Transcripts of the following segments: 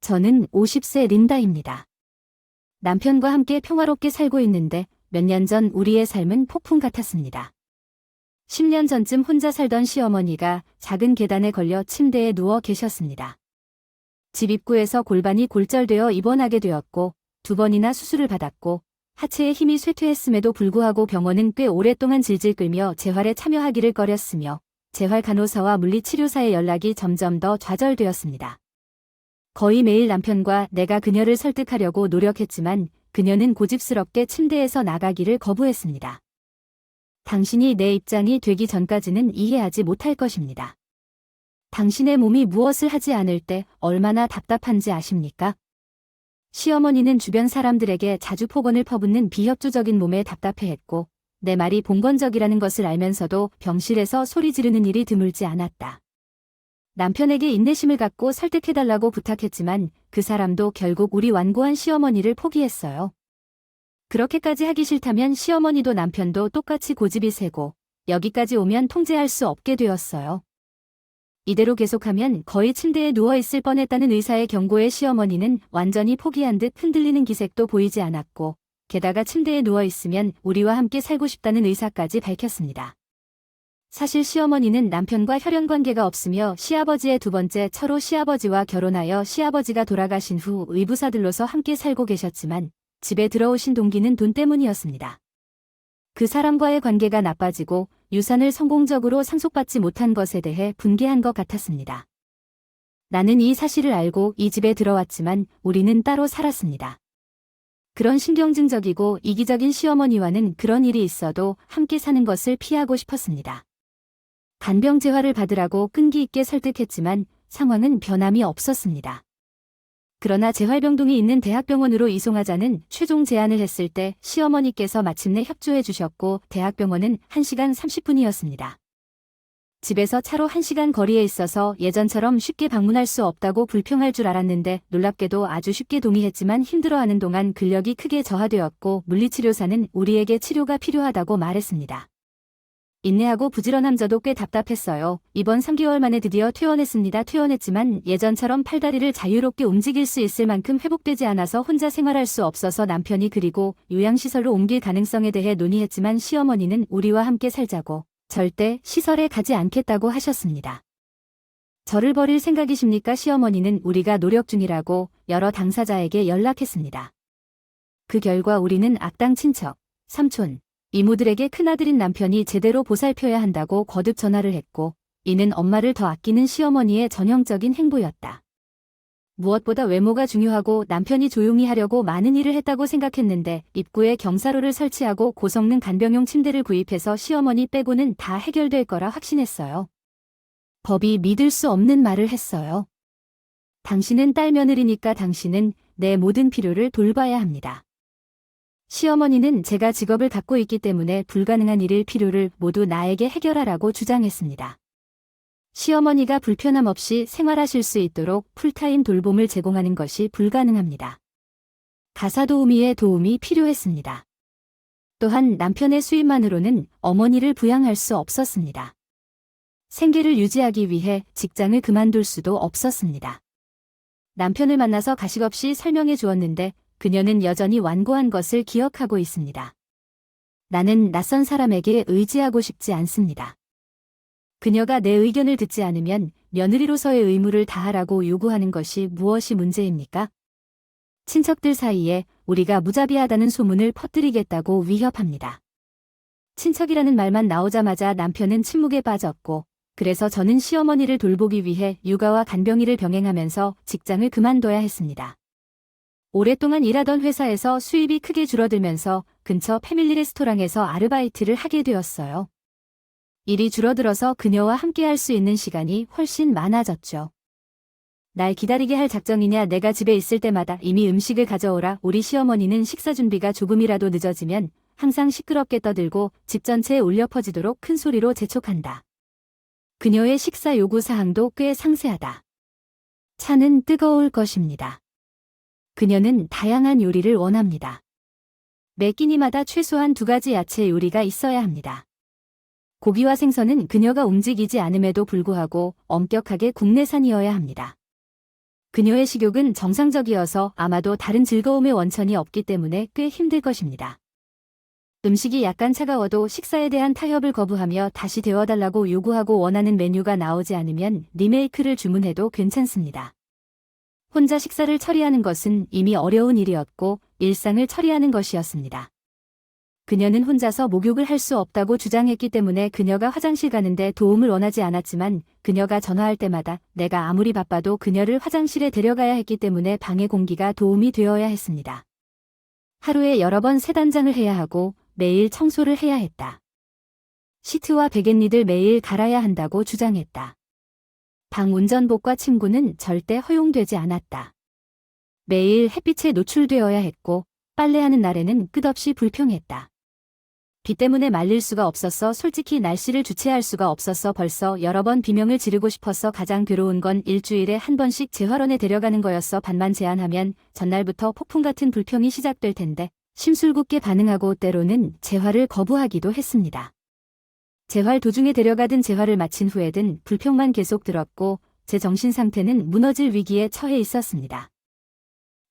저는 50세 린다입니다. 남편과 함께 평화롭게 살고 있는데 몇 년 전 우리의 삶은 폭풍 같았습니다. 10년 전쯤 혼자 살던 시어머니가 작은 계단에 걸려 침대에 누워 계셨습니다. 집 입구에서 골반이 골절되어 입원하게 되었고 2번이나 수술을 받았고 하체에 힘이 쇠퇴했음에도 불구하고 병원은 꽤 오랫동안 질질 끌며 재활에 참여하기를 꺼렸으며 재활 간호사와 물리치료사의 연락이 점점 더 좌절되었습니다. 거의 매일 남편과 내가 그녀를 설득하려고 노력했지만 그녀는 고집스럽게 침대에서 나가기를 거부했습니다. 당신이 내 입장이 되기 전까지는 이해하지 못할 것입니다. 당신의 몸이 무엇을 하지 않을 때 얼마나 답답한지 아십니까? 시어머니는 주변 사람들에게 자주 폭언을 퍼붓는 비협조적인 몸에 답답해했고 내 말이 봉건적이라는 것을 알면서도 병실에서 소리 지르는 일이 드물지 않았다. 남편에게 인내심을 갖고 설득해달라고 부탁했지만 그 사람도 결국 우리 완고한 시어머니를 포기했어요. 그렇게까지 하기 싫다면 시어머니도 남편도 똑같이 고집이 세고 여기까지 오면 통제할 수 없게 되었어요. 이대로 계속하면 거의 침대에 누워있을 뻔했다는 의사의 경고에 시어머니는 완전히 포기한 듯 흔들리는 기색도 보이지 않았고 게다가 침대에 누워있으면 우리와 함께 살고 싶다는 의사까지 밝혔습니다. 사실 시어머니는 남편과 혈연관계가 없으며 시아버지의 2번째 처로 시아버지와 결혼하여 시아버지가 돌아가신 후 의부사들로서 함께 살고 계셨지만 집에 들어오신 동기는 돈 때문이었습니다. 그 사람과의 관계가 나빠지고 유산을 성공적으로 상속받지 못한 것에 대해 분개한 것 같았습니다. 나는 이 사실을 알고 이 집에 들어왔지만 우리는 따로 살았습니다. 그런 신경증적이고 이기적인 시어머니와는 그런 일이 있어도 함께 사는 것을 피하고 싶었습니다. 간병 재활을 받으라고 끈기 있게 설득했지만 상황은 변함이 없었습니다. 그러나 재활병동이 있는 대학병원으로 이송하자는 최종 제안을 했을 때 시어머니께서 마침내 협조해 주셨고 대학병원은 1시간 30분이었습니다. 집에서 차로 1시간 거리에 있어서 예전처럼 쉽게 방문할 수 없다고 불평할 줄 알았는데 놀랍게도 아주 쉽게 동의했지만 힘들어하는 동안 근력이 크게 저하되었고 물리치료사는 우리에게 치료가 필요하다고 말했습니다. 인내하고 부지런함 저도 꽤 답답했어요. 이번 3개월 만에 드디어 퇴원했습니다. 퇴원했지만 예전처럼 팔다리를 자유롭게 움직일 수 있을 만큼 회복되지 않아서 혼자 생활할 수 없어서 남편이 그리고 요양시설로 옮길 가능성에 대해 논의했지만 시어머니는 우리와 함께 살자고 절대 시설에 가지 않겠다고 하셨습니다. 저를 버릴 생각이십니까? 시어머니는 우리가 노력 중이라고 여러 당사자에게 연락했습니다. 그 결과 우리는 악당 친척, 삼촌, 이모들에게 큰아들인 남편이 제대로 보살펴야 한다고 거듭 전화를 했고 이는 엄마를 더 아끼는 시어머니의 전형적인 행보였다. 무엇보다 외모가 중요하고 남편이 조용히 하려고 많은 일을 했다고 생각했는데 입구에 경사로를 설치하고 고성능 간병용 침대를 구입해서 시어머니 빼고는 다 해결될 거라 확신했어요. 법이 믿을 수 없는 말을 했어요. 당신은 딸 며느리니까 당신은 내 모든 필요를 돌봐야 합니다. 시어머니는 제가 직업을 갖고 있기 때문에 불가능한 일일 필요를 모두 나에게 해결하라고 주장했습니다. 시어머니가 불편함 없이 생활하실 수 있도록 풀타임 돌봄을 제공하는 것이 불가능합니다. 가사도우미의 도움이 필요했습니다. 또한 남편의 수입만으로는 어머니를 부양할 수 없었습니다. 생계를 유지하기 위해 직장을 그만둘 수도 없었습니다. 남편을 만나서 가식 없이 설명해 주었는데 그녀는 여전히 완고한 것을 기억하고 있습니다. 나는 낯선 사람에게 의지하고 싶지 않습니다. 그녀가 내 의견을 듣지 않으면 며느리로서의 의무를 다하라고 요구하는 것이 무엇이 문제입니까? 친척들 사이에 우리가 무자비하다는 소문을 퍼뜨리겠다고 위협합니다. 친척이라는 말만 나오자마자 남편은 침묵에 빠졌고 그래서 저는 시어머니를 돌보기 위해 육아와 간병일을 병행하면서 직장을 그만둬야 했습니다. 오랫동안 일하던 회사에서 수입이 크게 줄어들면서 근처 패밀리 레스토랑에서 아르바이트를 하게 되었어요. 일이 줄어들어서 그녀와 함께 할 수 있는 시간이 훨씬 많아졌죠. 날 기다리게 할 작정이냐? 내가 집에 있을 때마다 이미 음식을 가져오라. 우리 시어머니는 식사 준비가 조금이라도 늦어지면 항상 시끄럽게 떠들고 집 전체에 울려 퍼지도록 큰 소리로 재촉한다. 그녀의 식사 요구 사항도 꽤 상세하다. 차는 뜨거울 것입니다. 그녀는 다양한 요리를 원합니다. 매 끼니마다 최소한 2가지 야채 요리가 있어야 합니다. 고기와 생선은 그녀가 움직이지 않음에도 불구하고 엄격하게 국내산이어야 합니다. 그녀의 식욕은 정상적이어서 아마도 다른 즐거움의 원천이 없기 때문에 꽤 힘들 것입니다. 음식이 약간 차가워도 식사에 대한 타협을 거부하며 다시 데워달라고 요구하고 원하는 메뉴가 나오지 않으면 리메이크를 주문해도 괜찮습니다. 혼자 식사를 처리하는 것은 이미 어려운 일이었고 일상을 처리하는 것이었습니다. 그녀는 혼자서 목욕을 할 수 없다고 주장했기 때문에 그녀가 화장실 가는데 도움을 원하지 않았지만 그녀가 전화할 때마다 내가 아무리 바빠도 그녀를 화장실에 데려가야 했기 때문에 방의 공기가 도움이 되어야 했습니다. 하루에 여러 번 세단장을 해야 하고 매일 청소를 해야 했다. 시트와 베갯니들 매일 갈아야 한다고 주장했다. 방 운전복과 침구는 절대 허용되지 않았다. 매일 햇빛에 노출되어야 했고 빨래하는 날에는 끝없이 불평했다. 비 때문에 말릴 수가 없었어. 솔직히 날씨를 주체할 수가 없었어. 벌써 여러 번 비명을 지르고 싶었어. 가장 괴로운 건 일주일에 한 번씩 재활원에 데려가는 거였어. 반만 제한하면 전날부터 폭풍 같은 불평이 시작될 텐데 심술궂게 반응하고 때로는 재활을 거부하기도 했습니다. 재활 도중에 데려가든 재활을 마친 후에든 불평만 계속 들었고 제 정신 상태는 무너질 위기에 처해 있었습니다.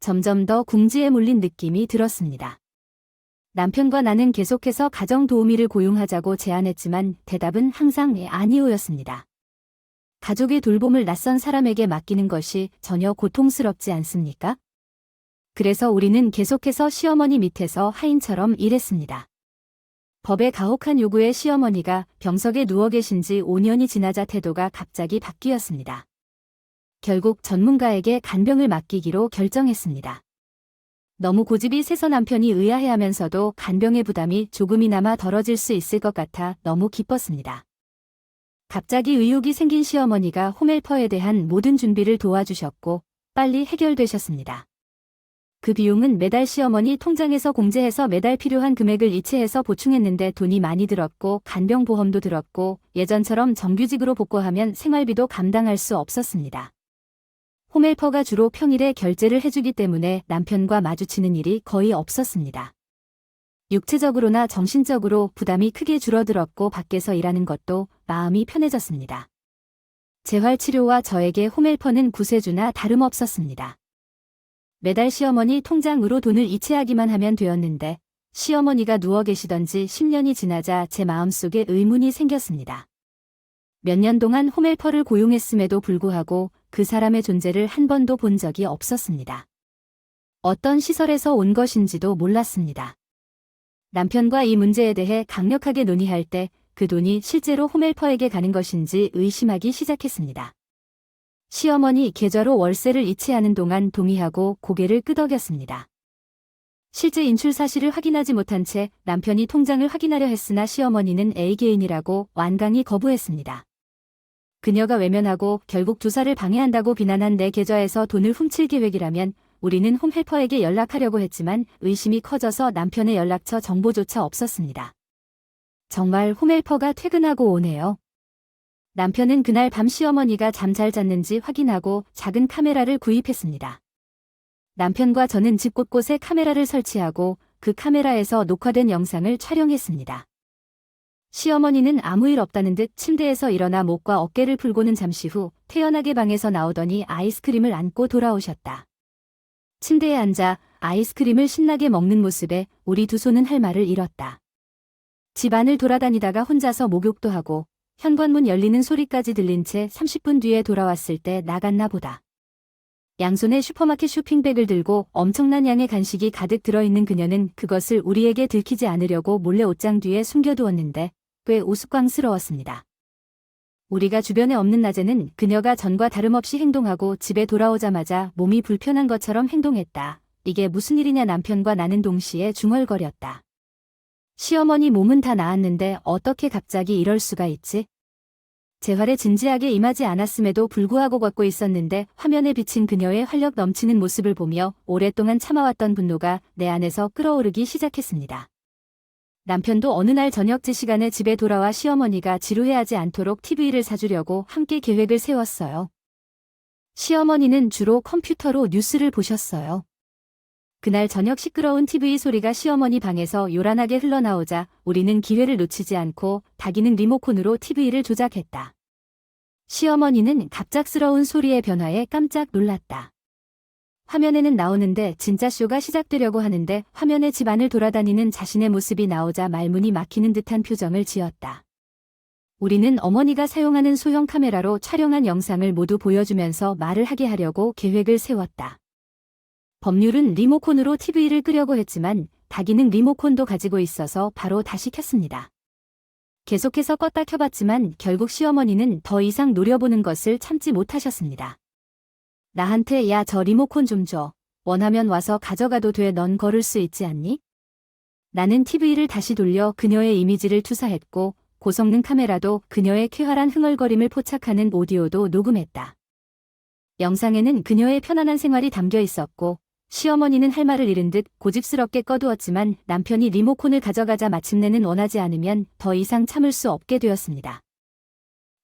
점점 더 궁지에 몰린 느낌이 들었습니다. 남편과 나는 계속해서 가정 도우미를 고용하자고 제안했지만 대답은 항상 아니오였습니다. 가족의 돌봄을 낯선 사람에게 맡기는 것이 전혀 고통스럽지 않습니까? 그래서 우리는 계속해서 시어머니 밑에서 하인처럼 일했습니다. 법의 가혹한 요구에 시어머니가 병석에 누워 계신 지 5년이 지나자 태도가 갑자기 바뀌었습니다. 결국 전문가에게 간병을 맡기기로 결정했습니다. 너무 고집이 세서 남편이 의아해하면서도 간병의 부담이 조금이나마 덜어질 수 있을 것 같아 너무 기뻤습니다. 갑자기 의욕이 생긴 시어머니가 홈헬퍼에 대한 모든 준비를 도와주셨고 빨리 해결되셨습니다. 그 비용은 매달 시어머니 통장에서 공제해서 매달 필요한 금액을 이체해서 보충했는데 돈이 많이 들었고 간병보험도 들었고 예전처럼 정규직으로 복구하면 생활비도 감당할 수 없었습니다. 홈헬퍼가 주로 평일에 결제를 해주기 때문에 남편과 마주치는 일이 거의 없었습니다. 육체적으로나 정신적으로 부담이 크게 줄어들었고 밖에서 일하는 것도 마음이 편해졌습니다. 재활치료와 저에게 홈헬퍼는 구세주나 다름없었습니다. 매달 시어머니 통장으로 돈을 이체하기만 하면 되었는데 시어머니가 누워 계시던지 10년이 지나자 제 마음속에 의문이 생겼습니다. 몇 년 동안 홈헬퍼를 고용했음에도 불구하고 그 사람의 존재를 한 번도 본 적이 없었습니다. 어떤 시설에서 온 것인지도 몰랐습니다. 남편과 이 문제에 대해 강력하게 논의할 때 그 돈이 실제로 홈헬퍼에게 가는 것인지 의심하기 시작했습니다. 시어머니 계좌로 월세를 이체하는 동안 동의하고 고개를 끄덕였습니다. 실제 인출 사실을 확인하지 못한 채 남편이 통장을 확인하려 했으나 시어머니는 A개인이라고 완강히 거부했습니다. 그녀가 외면하고 결국 조사를 방해한다고 비난한 내 계좌에서 돈을 훔칠 계획이라면 우리는 홈헬퍼에게 연락하려고 했지만 의심이 커져서 남편의 연락처 정보조차 없었습니다. 정말 홈헬퍼가 퇴근하고 오네요. 남편은 그날 밤 시어머니가 잠 잘 잤는지 확인하고 작은 카메라를 구입했습니다. 남편과 저는 집 곳곳에 카메라를 설치하고 그 카메라에서 녹화된 영상을 촬영했습니다. 시어머니는 아무 일 없다는 듯 침대에서 일어나 목과 어깨를 풀고는 잠시 후 태연하게 방에서 나오더니 아이스크림을 안고 돌아오셨다. 침대에 앉아 아이스크림을 신나게 먹는 모습에 우리 두 손은 할 말을 잃었다. 집 안을 돌아다니다가 혼자서 목욕도 하고 현관문 열리는 소리까지 들린 채 30분 뒤에 돌아왔을 때 나갔나 보다. 양손에 슈퍼마켓 쇼핑백을 들고 엄청난 양의 간식이 가득 들어있는 그녀는 그것을 우리에게 들키지 않으려고 몰래 옷장 뒤에 숨겨두었는데 꽤 우스꽝스러웠습니다. 우리가 주변에 없는 낮에는 그녀가 전과 다름없이 행동하고 집에 돌아오자마자 몸이 불편한 것처럼 행동했다. 이게 무슨 일이냐 남편과 나는 동시에 중얼거렸다. 시어머니 몸은 다 나았는데 어떻게 갑자기 이럴 수가 있지? 재활에 진지하게 임하지 않았음에도 불구하고 걷고 있었는데 화면에 비친 그녀의 활력 넘치는 모습을 보며 오랫동안 참아왔던 분노가 내 안에서 끓어오르기 시작했습니다. 남편도 어느 날 저녁 시간에 집에 돌아와 시어머니가 지루해하지 않도록 TV를 사주려고 함께 계획을 세웠어요. 시어머니는 주로 컴퓨터로 뉴스를 보셨어요. 그날 저녁 시끄러운 TV 소리가 시어머니 방에서 요란하게 흘러나오자 우리는 기회를 놓치지 않고 다기능 리모컨으로 TV를 조작했다. 시어머니는 갑작스러운 소리의 변화에 깜짝 놀랐다. 화면에는 나오는데 진짜 쇼가 시작되려고 하는데 화면에 집 안을 돌아다니는 자신의 모습이 나오자 말문이 막히는 듯한 표정을 지었다. 우리는 어머니가 사용하는 소형 카메라로 촬영한 영상을 모두 보여주면서 말을 하게 하려고 계획을 세웠다. 법률은 리모컨으로 TV를 끄려고 했지만 다기능 리모컨도 가지고 있어서 바로 다시 켰습니다. 계속해서 껐다 켜봤지만 결국 시어머니는 더 이상 노려보는 것을 참지 못하셨습니다. 나한테 야 저 리모컨 좀 줘. 원하면 와서 가져가도 돼. 넌 걸을 수 있지 않니? 나는 TV를 다시 돌려 그녀의 이미지를 투사했고 고성능 카메라도 그녀의 쾌활한 흥얼거림을 포착하는 오디오도 녹음했다. 영상에는 그녀의 편안한 생활이 담겨 있었고 시어머니는 할 말을 잃은 듯 고집스럽게 꺼두었지만 남편이 리모컨을 가져가자 마침내는 원하지 않으면 더 이상 참을 수 없게 되었습니다.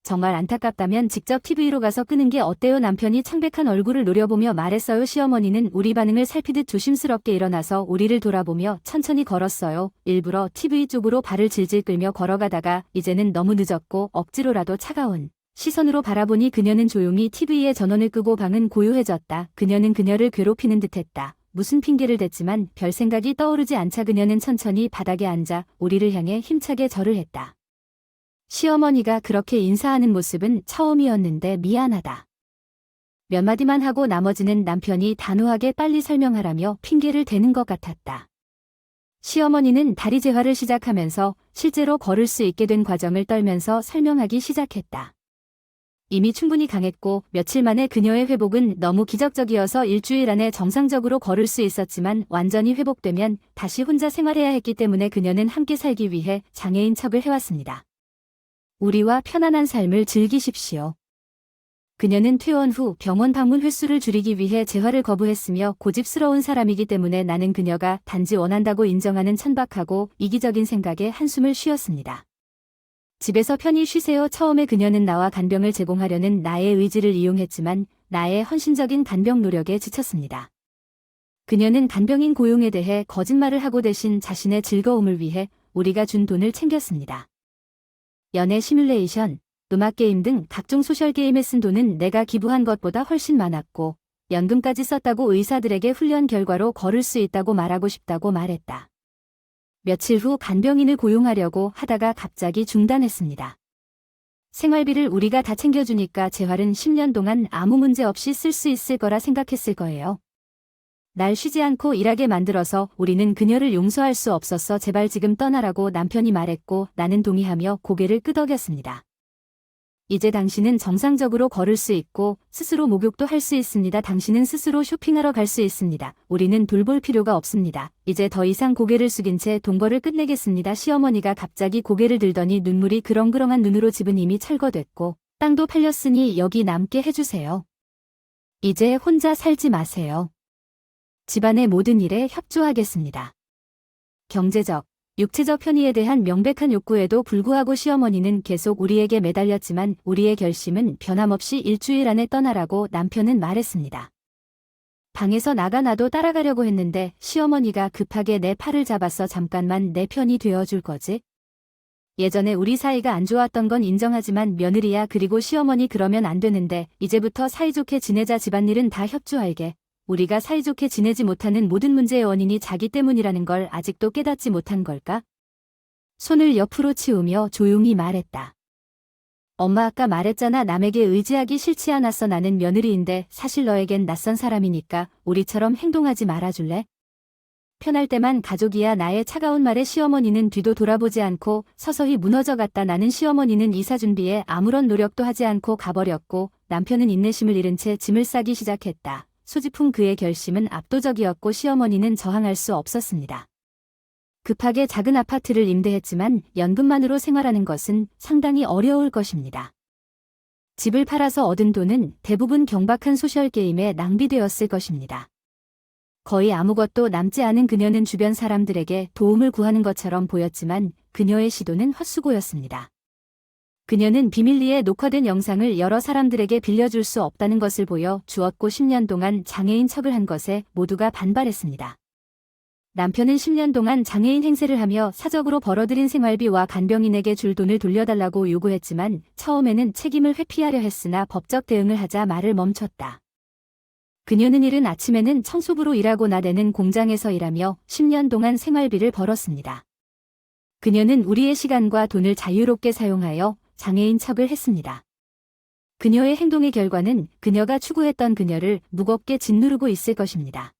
정말 안타깝다면 직접 TV로 가서 끄는 게 어때요? 남편이 창백한 얼굴을 노려보며 말했어요. 시어머니는 우리 반응을 살피듯 조심스럽게 일어나서 우리를 돌아보며 천천히 걸었어요. 일부러 TV 쪽으로 발을 질질 끌며 걸어가다가 이제는 너무 늦었고 억지로라도 차가운 시선으로 바라보니 그녀는 조용히 TV의 전원을 끄고 방은 고요해졌다. 그녀는 그녀를 괴롭히는 듯했다. 무슨 핑계를 댔지만 별 생각이 떠오르지 않자 그녀는 천천히 바닥에 앉아 우리를 향해 힘차게 절을 했다. 시어머니가 그렇게 인사하는 모습은 처음이었는데 미안하다. 몇 마디만 하고 나머지는 남편이 단호하게 빨리 설명하라며 핑계를 대는 것 같았다. 시어머니는 다리 재활을 시작하면서 실제로 걸을 수 있게 된 과정을 떨면서 설명하기 시작했다. 이미 충분히 강했고 며칠 만에 그녀의 회복은 너무 기적적이어서 일주일 안에 정상적으로 걸을 수 있었지만 완전히 회복되면 다시 혼자 생활해야 했기 때문에 그녀는 함께 살기 위해 장애인 척을 해왔습니다. 우리와 편안한 삶을 즐기십시오. 그녀는 퇴원 후 병원 방문 횟수를 줄이기 위해 재활을 거부했으며 고집스러운 사람이기 때문에 나는 그녀가 단지 원한다고 인정하는 천박하고 이기적인 생각에 한숨을 쉬었습니다. 집에서 편히 쉬세요. 처음에 그녀는 나와 간병을 제공하려는 나의 의지를 이용했지만 나의 헌신적인 간병 노력에 지쳤습니다. 그녀는 간병인 고용에 대해 거짓말을 하고 대신 자신의 즐거움을 위해 우리가 준 돈을 챙겼습니다. 연애 시뮬레이션, 음악 게임 등 각종 소셜 게임에 쓴 돈은 내가 기부한 것보다 훨씬 많았고 연금까지 썼다고 의사들에게 훈련 결과로 걸을 수 있다고 말하고 싶다고 말했다. 며칠 후 간병인을 고용하려고 하다가 갑자기 중단했습니다. 생활비를 우리가 다 챙겨주니까 재활은 10년 동안 아무 문제 없이 쓸 수 있을 거라 생각했을 거예요. 날 쉬지 않고 일하게 만들어서 우리는 그녀를 용서할 수 없었어. 제발 지금 떠나라고 남편이 말했고 나는 동의하며 고개를 끄덕였습니다. 이제 당신은 정상적으로 걸을 수 있고 스스로 목욕도 할 수 있습니다. 당신은 스스로 쇼핑하러 갈 수 있습니다. 우리는 돌볼 필요가 없습니다. 이제 더 이상 고개를 숙인 채 동거를 끝내겠습니다. 시어머니가 갑자기 고개를 들더니 눈물이 그렁그렁한 눈으로 집은 이미 철거됐고 땅도 팔렸으니 여기 남게 해주세요. 이제 혼자 살지 마세요. 집안의 모든 일에 협조하겠습니다. 경제적, 육체적 편의에 대한 명백한 욕구에도 불구하고 시어머니는 계속 우리에게 매달렸지만 우리의 결심은 변함없이 일주일 안에 떠나라고 남편은 말했습니다. 방에서 나가 나도 따라가려고 했는데 시어머니가 급하게 내 팔을 잡아서 잠깐만 내 편이 되어줄 거지? 예전에 우리 사이가 안 좋았던 건 인정하지만 며느리야 그리고 시어머니 그러면 안 되는데 이제부터 사이좋게 지내자. 집안일은 다 협조할게. 우리가 사이좋게 지내지 못하는 모든 문제의 원인이 자기 때문이라는 걸 아직도 깨닫지 못한 걸까? 손을 옆으로 치우며 조용히 말했다. 엄마 아까 말했잖아. 남에게 의지하기 싫지 않았어. 나는 며느리인데 사실 너에겐 낯선 사람이니까 우리처럼 행동하지 말아줄래? 편할 때만 가족이야. 나의 차가운 말에 시어머니는 뒤도 돌아보지 않고 서서히 무너져갔다. 나는 시어머니는 이사 준비에 아무런 노력도 하지 않고 가버렸고 남편은 인내심을 잃은 채 짐을 싸기 시작했다. 소지품 그의 결심은 압도적이었고 시어머니는 저항할 수 없었습니다. 급하게 작은 아파트를 임대했지만 연금만으로 생활하는 것은 상당히 어려울 것입니다. 집을 팔아서 얻은 돈은 대부분 경박한 소셜게임에 낭비되었을 것입니다. 거의 아무것도 남지 않은 그녀는 주변 사람들에게 도움을 구하는 것처럼 보였지만 그녀의 시도는 헛수고였습니다. 그녀는 비밀리에 녹화된 영상을 여러 사람들에게 빌려줄 수 없다는 것을 보여 주었고 10년 동안 장애인 척을 한 것에 모두가 반발했습니다. 남편은 10년 동안 장애인 행세를 하며 사적으로 벌어들인 생활비와 간병인에게 줄 돈을 돌려달라고 요구했지만 처음에는 책임을 회피하려 했으나 법적 대응을 하자 말을 멈췄다. 그녀는 이른 아침에는 청소부로 일하고 낮에는 공장에서 일하며 10년 동안 생활비를 벌었습니다. 그녀는 우리의 시간과 돈을 자유롭게 사용하여 장애인 척을 했습니다. 그녀의 행동의 결과는 그녀가 추구했던 그녀를 무겁게 짓누르고 있을 것입니다.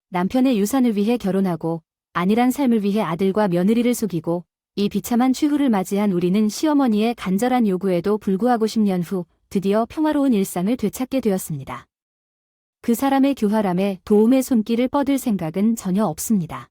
남편의 유산을 위해 결혼하고 안일한 삶을 위해 아들과 며느리를 속이고 이 비참한 최후를 맞이한 우리는 시어머니의 간절한 요구에도 불구하고 10년 후 드디어 평화로운 일상을 되찾게 되었습니다. 그 사람의 교활함에 도움의 손길을 뻗을 생각은 전혀 없습니다.